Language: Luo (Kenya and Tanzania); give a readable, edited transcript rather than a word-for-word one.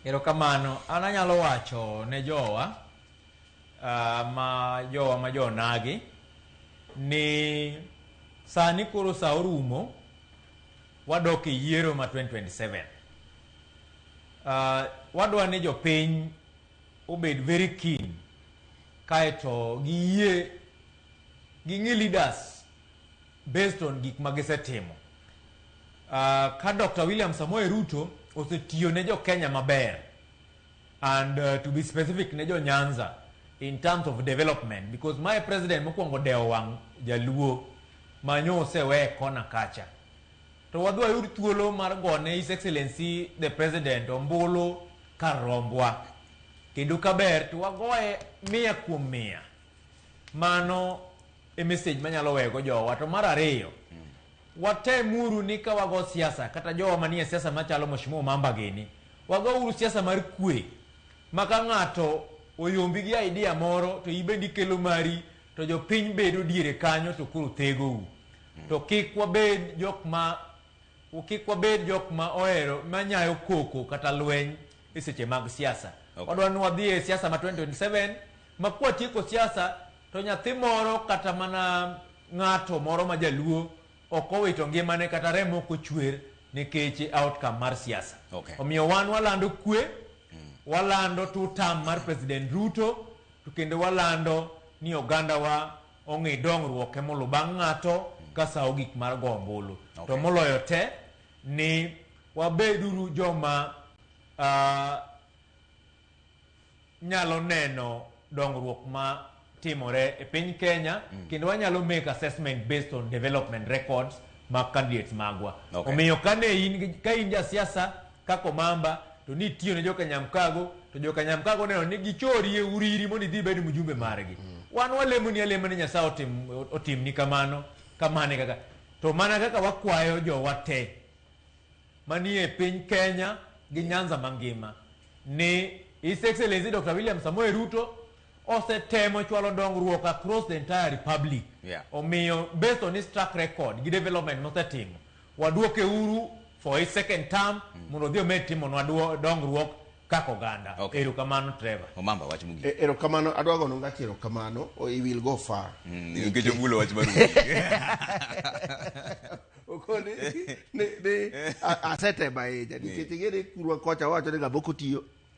Erokamano, ananyalo wacho ne jowa ma jonagi ni sani koro sa orumo wadok e yiero ma 2027. Wadwa ni jopiny obed very keen kaeto giyie ging'i leaders based on gik ma gisetimo. Ka Dr. William Ruto osetiyo ne jo Kenya maber, and to be specific ne jo Nyanza in terms of development, because my president mokwongo dewo wang' jaluo manyo osewe kona kacha, to wadwa yud thuolo mar gone His Excellency the President ombulu kar rombwa, kendo kaber to wagoye 100%. Mano e message manyalo wego jowa. To mar ariyo, watemuru ni ka wago siasa kata jowa manie siasa machalo Mheshimiwa Mamba gini, wago uru siasa mar kwe, maka ng'ato oyombi gi idea moro to ibendi kelo mari to jopiny bedo diere kanyo to koro thegou. To kik wabed jok ma ohero manyayo koko kata lweny e seche mag siasa. Wadwa ni wadhi e siasa ma 2027, ma kwatieko siasa to nyathi moro kata mana ng'ato moro ma jaluo ok owito ngimane kata remo kochwer nikech outcome mar siasa. Omiyo wan walando kwe, walando tutam mar President Ruto, to kendo walando ni oganda wa ong'i dongruok e molo bang' ng'ato kasawo gik mar go ombulu. To moloyo te ni wabeduru joma nyalo neno dongruok ma timore e piny Kenya, kendo wanyalo make assessment based on development records ma candidates magwa. Omiyo ka in ja siasa kako Mamba to ni tiyo ne joka Nyamkago, to joka Nyamkago neno ni gichori e uriri mondo idhi bedo mjumbe margi. Wan walemo ni Nyasaye otim ni kamano, kamane kaka. To mana kaka wakwayo jowa te manie piny Kenya gi Nyanza mangima ni His Excellency Dr. William Ruto osetemo chwalo dongruok across the entire republic. Omiyo based on his track record gi development mosetimo, waduoke uru for his second term mondo dhi omed timo dongruok kaka oganda. Erokamano Trevor. Mamba wach mugi. Erokamano, adwa gono Ongati erokamano. He will go far. Ngecho mulo wach maru. Okone ne asete bae jadi kete gere kurwa kocha wacho ni gaboko tiyo